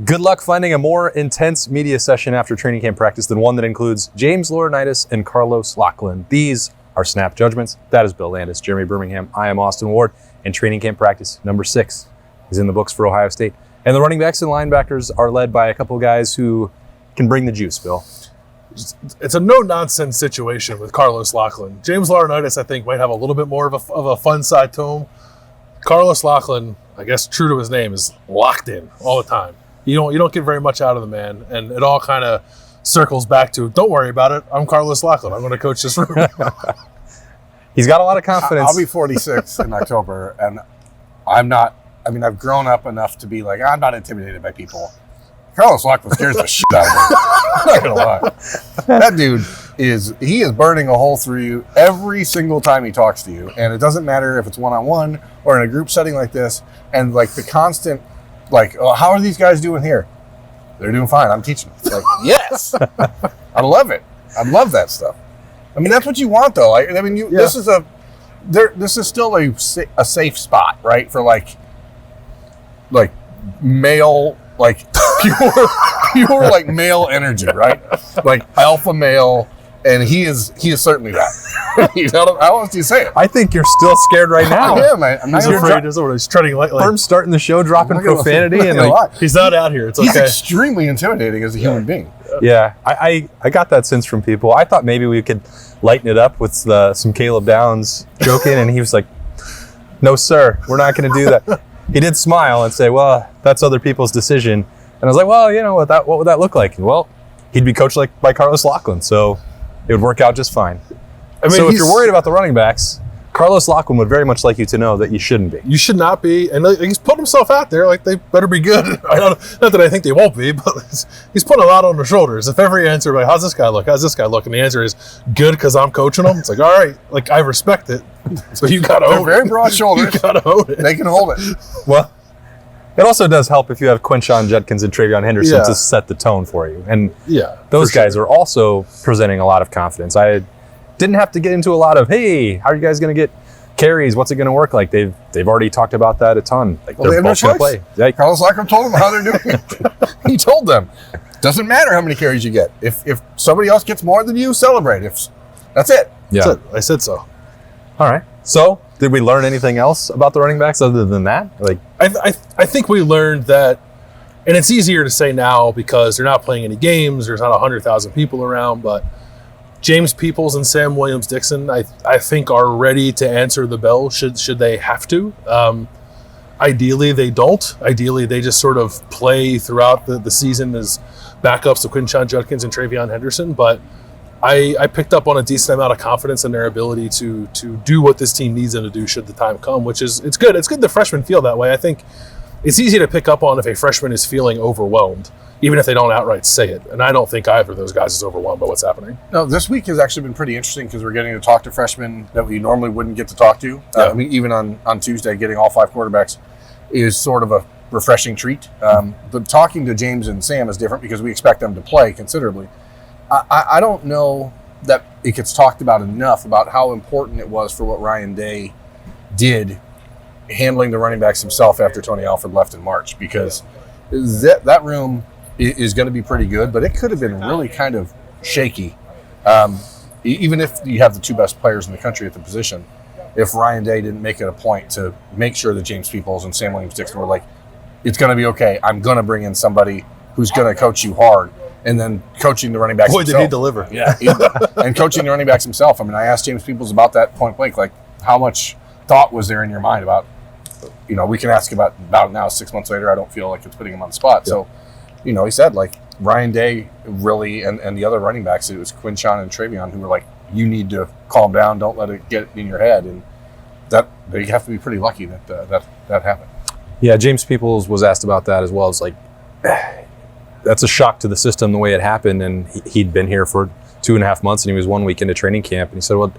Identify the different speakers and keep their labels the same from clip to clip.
Speaker 1: Good luck finding a more intense media session after training camp practice than one that includes James Laurinaitis and Carlos Locklyn. These are snap judgments. That is Bill Landis, Jeremy Birmingham. I am Austin Ward, and training camp practice number 6 is in the books for Ohio State. And the running backs and linebackers are led by a couple of guys who can bring the juice, Bill.
Speaker 2: It's a no-nonsense situation with Carlos Locklyn. James Laurinaitis, I think, might have a little bit more of a fun side to him. Carlos Locklyn, I guess true to his name, is locked in all the time. You don't get very much out of the man, and it all kind of circles back to, don't worry about it, I'm Carlos Locklyn. I'm going to coach this room.
Speaker 1: He's got a lot of confidence.
Speaker 3: I'll be 46 in October, and I've grown up enough to be like, I'm not intimidated by people. Carlos Locklyn scares the shit out of me. I'm not going to lie. That dude is burning a hole through you every single time he talks to you, and it doesn't matter if it's one-on-one or in a group setting like this, and like the constant, like, oh, how are these guys doing here? They're doing fine. I'm teaching them. It's like, yes. I love it. I love that stuff. I mean, that's what you want, though. This is still a safe spot, right? For like male, like pure like male energy, right? Like alpha male, and he is certainly that. How else do you say it?
Speaker 1: I think you're still scared right now.
Speaker 3: I am. I'm not
Speaker 2: afraid. He's treading like
Speaker 1: Firm's starting the show, dropping profanity, and like,
Speaker 2: he's not out here. It's okay.
Speaker 3: He's extremely intimidating as a human being.
Speaker 1: Yeah, I got that sense from people. I thought maybe we could lighten it up with some Caleb Downs joking, and he was like, "No, sir, we're not going to do that." He did smile and say, "Well, that's other people's decision." And I was like, "Well, you know what would that look like?" And, well, he'd be coached by Carlos Locklyn, so it would work out just fine. So if you're worried about the running backs, Carlos Locklyn would very much like you to know that you shouldn't be.
Speaker 2: You should not be, and he's put himself out there like they better be good. Not that I think they won't be, but he's putting a lot on their shoulders. If every answer, like, how's this guy look? How's this guy look? And the answer is good because I'm coaching them. It's like, all right, like I respect it. So you got to own it.
Speaker 3: Very broad shoulders.
Speaker 2: You got to own it.
Speaker 3: They can hold it.
Speaker 1: Well, it also does help if you have Quinshon Judkins and Travion Henderson to set the tone for you. And those guys are also presenting a lot of confidence. I didn't have to get into a lot of, hey, how are you guys going to get carries? What's it going to work like? They've already talked about that a ton. Like,
Speaker 3: they're both going to play. Yeah. Carlos Locklyn told them how they're doing it. He told them, doesn't matter how many carries you get. If somebody else gets more than you, celebrate. That's it.
Speaker 1: Yeah,
Speaker 2: that's it. I said so.
Speaker 1: All right. So, did we learn anything else about the running backs other than that? Like,
Speaker 2: I think we learned that, and it's easier to say now because they're not playing any games. There's not 100,000 people around, but James Peoples and Sam Williams-Dixon, I think, are ready to answer the bell should they have to. Ideally, they don't. Ideally, they just sort of play throughout the season as backups to Quinshon Judkins and Travion Henderson. But I picked up on a decent amount of confidence in their ability to do what this team needs them to do should the time come, which is it's good. It's good the freshmen feel that way. I think it's easy to pick up on if a freshman is feeling overwhelmed, even if they don't outright say it. And I don't think either of those guys is overwhelmed by what's happening.
Speaker 3: No, this week has actually been pretty interesting because we're getting to talk to freshmen that we normally wouldn't get to talk to. Even on Tuesday, getting all 5 quarterbacks is sort of a refreshing treat. But talking to James and Sam is different because we expect them to play considerably. I don't know that it gets talked about enough about how important it was for what Ryan Day did handling the running backs himself after Tony Alford left in March, because that room is going to be pretty good, but it could have been really kind of shaky. Even if you have the 2 best players in the country at the position, if Ryan Day didn't make it a point to make sure that James Peoples and Sam Williams-Dixon were like, it's going to be okay. I'm going to bring in somebody who's going to coach you hard. And then coaching the running backs himself.
Speaker 2: Boy, did he deliver.
Speaker 3: Yeah. And coaching the running backs himself. I mean, I asked James Peoples about that point blank, like, how much thought was there in your mind about, we can ask about it now 6 months later. I don't feel like it's putting him on the spot. Yeah. So, he said, like, Ryan Day really, and the other running backs, it was Quinshon and Travion, who were like, you need to calm down. Don't let it get in your head. And that they have to be pretty lucky that happened.
Speaker 1: Yeah, James Peoples was asked about that as well. It's like, that's a shock to the system the way it happened, and he'd been here for 2.5 months, and he was 1 week into training camp, and he said, well,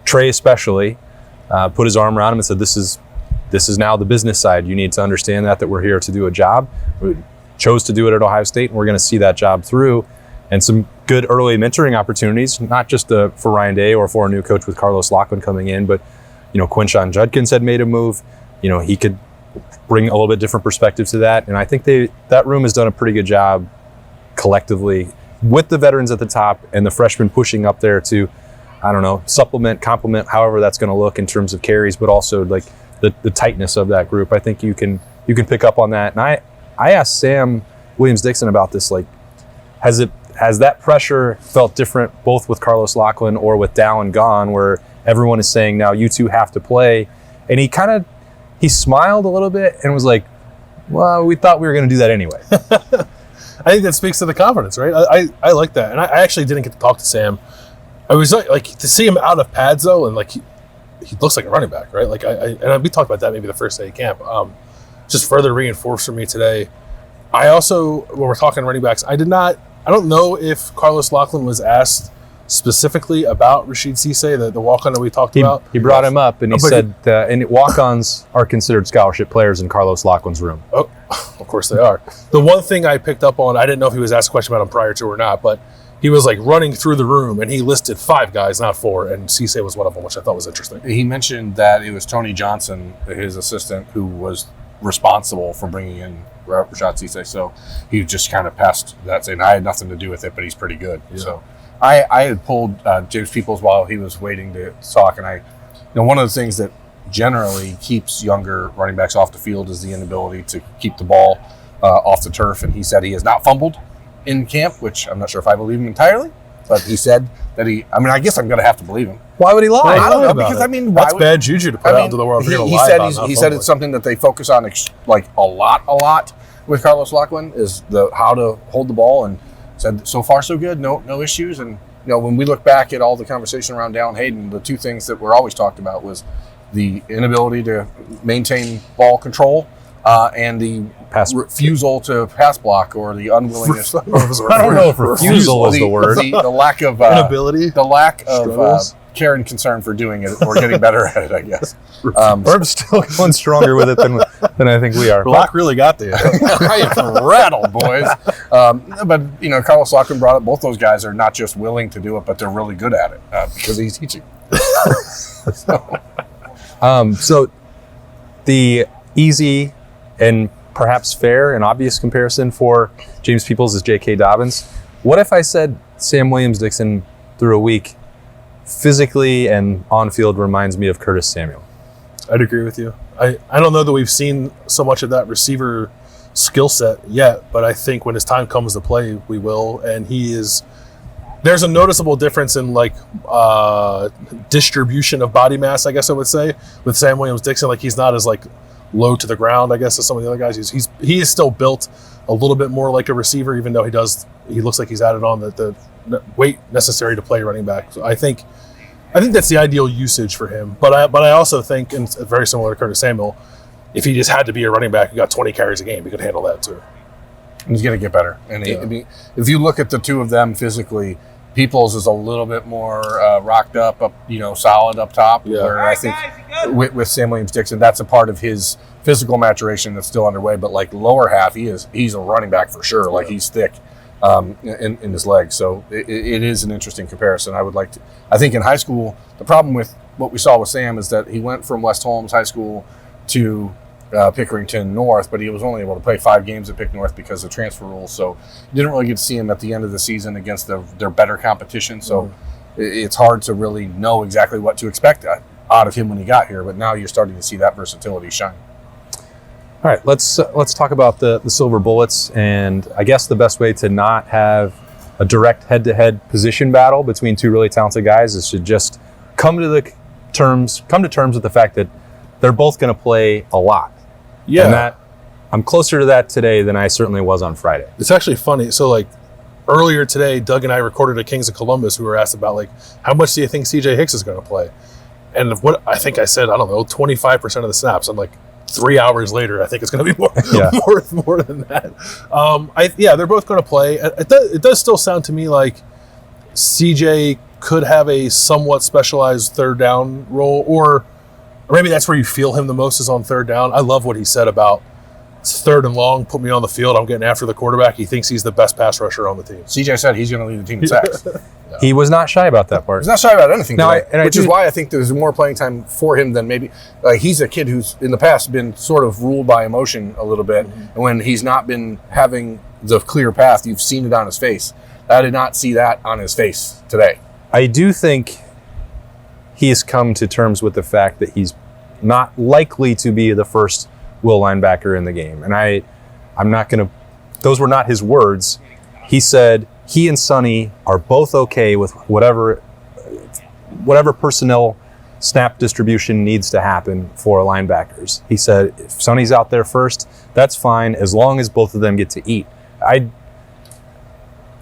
Speaker 1: Trey especially put his arm around him and said, this is now the business side. You need to understand that we're here to do a job. We chose to do it at Ohio State, and we're going to see that job through, and some good early mentoring opportunities, not just for Ryan Day or for a new coach with Carlos Locklyn coming in, but Quinshon Judkins had made a move. He could bring a little bit different perspective to that. And I think that room has done a pretty good job collectively with the veterans at the top and the freshmen pushing up there to, I don't know, supplement, complement, however that's going to look in terms of carries, but also like the tightness of that group. I think you can pick up on that. And I asked Sam Williams-Dixon about this, like, has that pressure felt different both with Carlos Locklyn or with Dallin gone, where everyone is saying now you two have to play? And he smiled a little bit and was like, well, we thought we were going to do that anyway.
Speaker 2: I think that speaks to the confidence, right? I like that. And I actually didn't get to talk to Sam. I was like to see him out of pads though, and like he looks like a running back, right? Like we talked about that maybe the first day of camp. Just further reinforced for me today. I also, when we're talking running backs, I don't know if Carlos Locklyn was asked specifically about Rashid Cisse, the walk-on that we talked about.
Speaker 1: He brought him up and he said, and walk-ons are considered scholarship players in Carlos Locklyn's room.
Speaker 2: Oh, of course they are. The one thing I picked up on, I didn't know if he was asked a question about him prior to or not, but he was like running through the room and he listed 5 guys, not 4, and Cisse was one of them, which I thought was interesting.
Speaker 3: He mentioned that it was Tony Johnson, his assistant, who was responsible for bringing in Rashad Cisse. So he just kind of passed that, saying I had nothing to do with it, but he's pretty good. Yeah. So I had pulled James Peoples while he was waiting to talk, and one of the things that generally keeps younger running backs off the field is the inability to keep the ball off the turf. And he said he has not fumbled in camp, which I'm not sure if I believe him entirely, but he said that I guess I'm going to have to believe him.
Speaker 1: Why would he lie?
Speaker 3: I don't know, because
Speaker 2: that's bad juju to put out into the world.
Speaker 3: He said it's something that they focus on like a lot with Carlos Locklyn, is how to hold the ball, and said so far so good, no issues. And when we look back at all the conversation around Dallin Hayden, the 2 things that were always talked about was the inability to maintain ball control and the refusal to pass block, or the unwillingness.
Speaker 1: I don't know if refusal is the word.
Speaker 3: The lack of
Speaker 2: inability,
Speaker 3: the lack of care and concern for doing it or getting better at it, I guess.
Speaker 1: We're still going stronger with it than I think we are.
Speaker 2: Block really got there.
Speaker 3: I am rattled, boys. But Carlos Locklyn brought up both those guys are not just willing to do it, but they're really good at it because he's teaching.
Speaker 1: So the easy and perhaps fair and obvious comparison for James Peoples is J.K. Dobbins. What if I said Sam Williams-Dixon through a week physically and on field reminds me of Curtis Samuel?
Speaker 2: I'd agree with you. I don't know that we've seen so much of that receiver skill set yet, but I think when his time comes to play, we will. And there's a noticeable difference in distribution of body mass, I guess I would say, with Sam Williams-Dixon. Like, he's not as low to the ground, I guess, as some of the other guys. He is still built a little bit more like a receiver, even though he looks like he's added on the weight necessary to play running back. So I think that's the ideal usage for him. But I also think, and it's very similar to Curtis Samuel, if he just had to be a running back who got 20 carries a game, he could handle that too.
Speaker 3: He's going to get better. And if you look at the 2 of them physically, Peoples is a little bit more rocked up, solid up top.
Speaker 2: Yeah.
Speaker 3: Where I think with Sam Williams-Dixon, that's a part of his physical maturation that's still underway. But lower half, he's a running back for sure. Like, he's thick in his legs. So it is an interesting comparison. I think in high school, the problem with what we saw with Sam is that he went from West Holmes High School to Pickerington North, but he was only able to play 5 games at Pick North because of transfer rules. So you didn't really get to see him at the end of the season against their better competition. So it's hard to really know exactly what to expect out of him when he got here. But now you're starting to see that versatility shine.
Speaker 1: All right, let's talk about the silver bullets, and I guess the best way to not have a direct head-to-head position battle between 2 really talented guys is to just come to terms with the fact that they're both going to play a lot.
Speaker 2: Yeah.
Speaker 1: And I'm closer to that today than I certainly was on Friday.
Speaker 2: It's actually funny. So, earlier today, Doug and I recorded a Kings of Columbus who were asked about, how much do you think C.J. Hicks is going to play? And what I think I said, 25% of the snaps. I'm 3 hours later, I think it's going to be more than that. They're both going to play. It does still sound to me like CJ could have a somewhat specialized third down role, or maybe that's where you feel him the most is on third down. I love what he said about It's 3rd and long, put me on the field, I'm getting after the quarterback. He thinks he's the best pass rusher on the team.
Speaker 3: CJ said he's going to lead the team in sacks.
Speaker 1: He was not shy about that part.
Speaker 3: He's not shy about anything
Speaker 1: No,
Speaker 3: today, which is why I think there's more playing time for him than maybe. He's a kid who's in the past been sort of ruled by emotion a little bit, and when he's not been having the clear path, you've seen it on his face. I did not see that on his face today.
Speaker 1: I do think he has come to terms with the fact that he's not likely to be the first will linebacker in the game. And I'm not going to, those were not his words. He said he and Sonny are both okay with whatever personnel snap distribution needs to happen for linebackers. He said if Sonny's out there first, that's fine as long as both of them get to eat.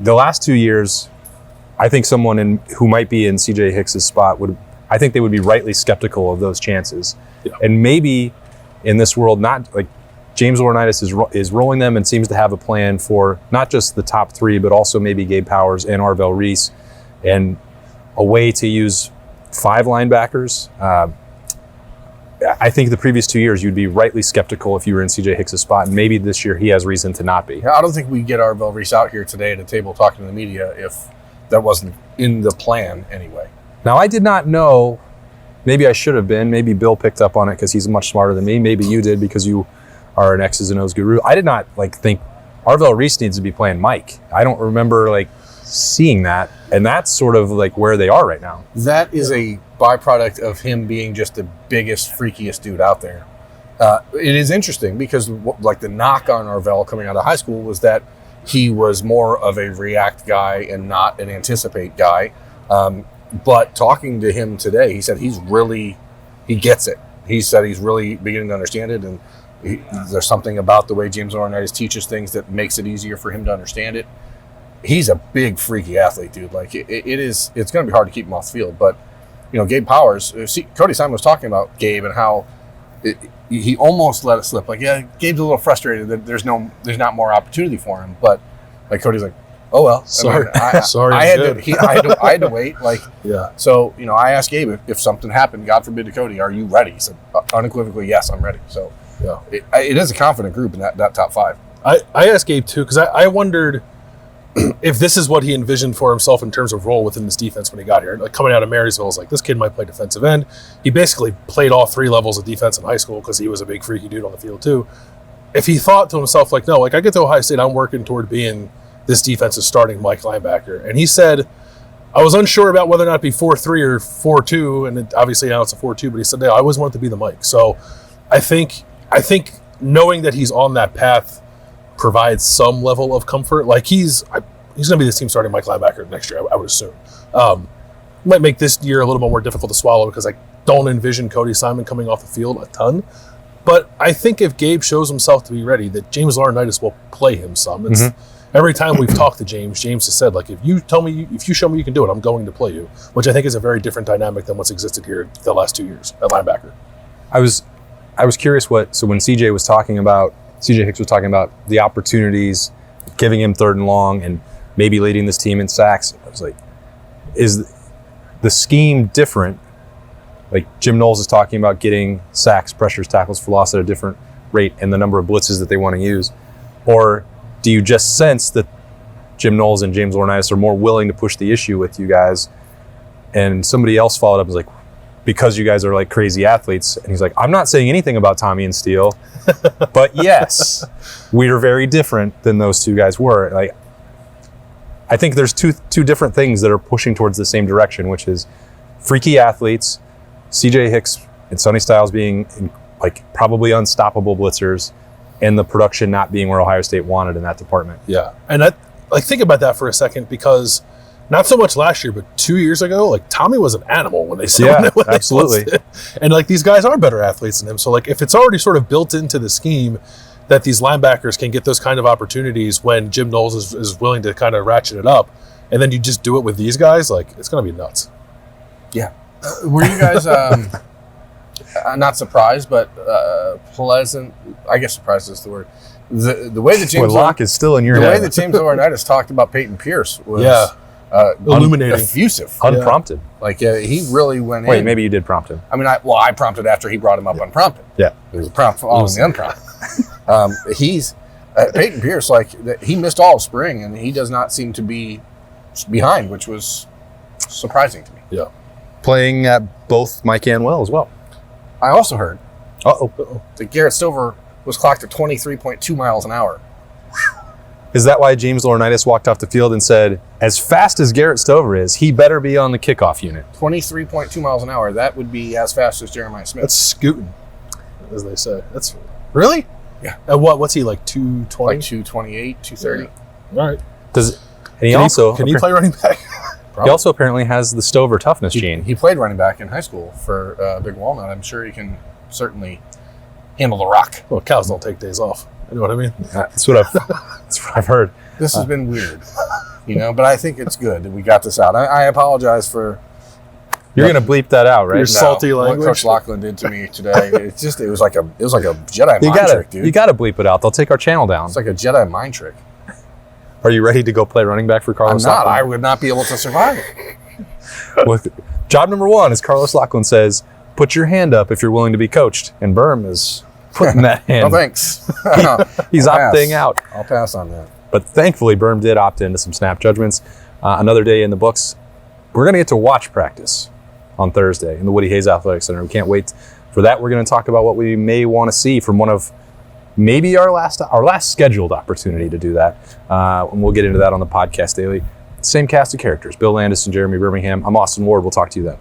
Speaker 1: The last 2 years, I think someone who might be in CJ Hicks's spot I think they would be rightly skeptical of those chances. Yeah. And maybe in this world, not like James Laurinaitis is rolling them and seems to have a plan for not just the top 3, but also maybe Gabe Powers and Arvell Reese, and a way to use 5 linebackers. I think the previous 2 years, you'd be rightly skeptical if you were in CJ Hicks's spot, and maybe this year he has reason to not be.
Speaker 3: Yeah, I don't think we get Arvell Reese out here today at a table talking to the media if that wasn't in the plan anyway.
Speaker 1: Now, I did not know, maybe I should have been, maybe Bill picked up on it because he's much smarter than me, maybe you did because you are an X's and O's guru. I did not think Arvell Reese needs to be playing Mike. I don't remember seeing that, and that's sort of where they are right now.
Speaker 3: That is a byproduct of him being just the biggest, freakiest dude out there. It is interesting because the knock on Arvell coming out of high school was that he was more of a react guy and not an anticipate guy. But talking to him today, he said he gets it. He said he's really beginning to understand it, and there's something about the way James Laurinaitis teaches things that makes it easier for him to understand it. He's a big, freaky athlete, dude. It's going to be hard to keep him off the field. But, Gabe Powers, Cody Simon was talking about Gabe and how he almost let it slip. Gabe's a little frustrated that there's not more opportunity for him. But, Cody's like, oh, well.
Speaker 2: Sorry.
Speaker 3: Sorry. I had to wait.
Speaker 2: Yeah.
Speaker 3: So, I asked Gabe if something happened, God forbid to Cody, are you ready? He said, unequivocally, yes, I'm ready. So,
Speaker 2: yeah,
Speaker 3: it is a confident group in that top 5.
Speaker 2: I asked Gabe, too, because I wondered if this is what he envisioned for himself in terms of role within this defense when he got here. Coming out of Marysville, I was like, this kid might play defensive end. He basically played all 3 levels of defense in high school because he was a big, freaky dude on the field, too. If he thought to himself, no, I get to Ohio State, I'm working toward being this defense's starting Mike linebacker. And he said, I was unsure about whether or not it'd be 4-3 or 4-2, and obviously now it's a 4-2, but he said, I always wanted to be the Mike. So I think knowing that he's on that path provides some level of comfort. He's going to be this team starting Mike linebacker next year, I would assume. Might make this year a little bit more difficult to swallow because I don't envision Cody Simon coming off the field a ton. But I think if Gabe shows himself to be ready, that James Laurinaitis will play him some. Every time we've talked to James has said, if you show me you can do it, I'm going to play you, which I think is a very different dynamic than what's existed here the last 2 years at linebacker.
Speaker 1: I was curious so when CJ Hicks was talking about the opportunities, giving him 3rd and long and maybe leading this team in sacks, I was like, is the scheme different? Jim Knowles is talking about getting sacks, pressures, tackles for loss at a different rate and the number of blitzes that they want to use. Or do you just sense that Jim Knowles and James Laurinaitis are more willing to push the issue with you guys? And somebody else followed up and was like, because you guys are crazy athletes. And he's like, I'm not saying anything about Tommy and Steele, but yes, we are very different than those 2 guys were. I think there's two different things that are pushing towards the same direction, which is freaky athletes, CJ Hicks and Sonny Styles being probably unstoppable blitzers, and the production not being where Ohio State wanted in that department.
Speaker 2: Yeah. And think about that for a second, because not so much last year, but 2 years ago, Tommy was an animal when they said
Speaker 1: absolutely.
Speaker 2: And these guys are better athletes than him. So if it's already sort of built into the scheme that these linebackers can get those kind of opportunities when Jim Knowles is willing to kind of ratchet it up, and then you just do it with these guys, it's going to be nuts.
Speaker 3: Yeah. Were you guys not surprised, but pleasant? I guess surprised is the word. The way that James
Speaker 1: Locke is still in your
Speaker 3: head.
Speaker 1: The
Speaker 3: way that James Laurinaitis talked about Peyton Pierce was
Speaker 2: illuminating,
Speaker 3: effusive,
Speaker 1: unprompted.
Speaker 3: He really went in.
Speaker 1: Wait, maybe you did prompt him.
Speaker 3: I prompted after he brought him up unprompted.
Speaker 1: Yeah,
Speaker 3: There was a prompt following the unprompted. He's Peyton Pierce, he missed all of spring, and he does not seem to be behind, which was surprising to me.
Speaker 2: Yeah.
Speaker 1: Playing at both Mike and Will as well.
Speaker 3: I also heard
Speaker 1: Uh-oh.
Speaker 3: that Garrett Stover was clocked at 23.2 miles an hour.
Speaker 1: Is that why James Laurinaitis walked off the field and said, as fast as Garrett Stover is, he better be on the kickoff unit?
Speaker 3: 23.2 miles an hour. That would be as fast as Jeremiah Smith.
Speaker 2: That's scooting, as they say. That's really?
Speaker 3: Yeah.
Speaker 2: And what's he, like 220?
Speaker 3: Like 228, 230.
Speaker 2: All right.
Speaker 1: Can
Speaker 2: he play running back?
Speaker 1: He also apparently has the Stover toughness gene.
Speaker 3: He played running back in high school for Big Walnut. I'm sure he can certainly handle the rock.
Speaker 2: Well, cows don't take days off. You know what I mean?
Speaker 1: That's what I've heard.
Speaker 3: This has been weird, but I think it's good that we got this out. I apologize for.
Speaker 1: You're going to bleep that out, right?
Speaker 2: Your salty language.
Speaker 3: What Coach Locklyn did to me today. It was like a Jedi mind trick, dude.
Speaker 1: You got to bleep it out. They'll take our channel down.
Speaker 3: It's like a Jedi mind trick.
Speaker 1: Are you ready to go play running back for Carlos
Speaker 3: I'm not.
Speaker 1: Locklyn?
Speaker 3: I would not be able to survive.
Speaker 1: Job number 1, as Carlos Locklyn says, put your hand up if you're willing to be coached. And Berm is putting that hand.
Speaker 3: No, thanks.
Speaker 1: He's
Speaker 3: I'll
Speaker 1: opting
Speaker 3: pass.
Speaker 1: out.
Speaker 3: I'll pass on that.
Speaker 1: But thankfully, Berm did opt into some snap judgments. Another day in the books. We're going to get to watch practice on Thursday in the Woody Hayes Athletic Center. We can't wait for that. We're going to talk about what we may want to see from one of maybe our last scheduled opportunity to do that. And we'll get into that on the podcast daily. Same cast of characters, Bill Landis and Jeremy Birmingham. I'm Austin Ward. We'll talk to you then.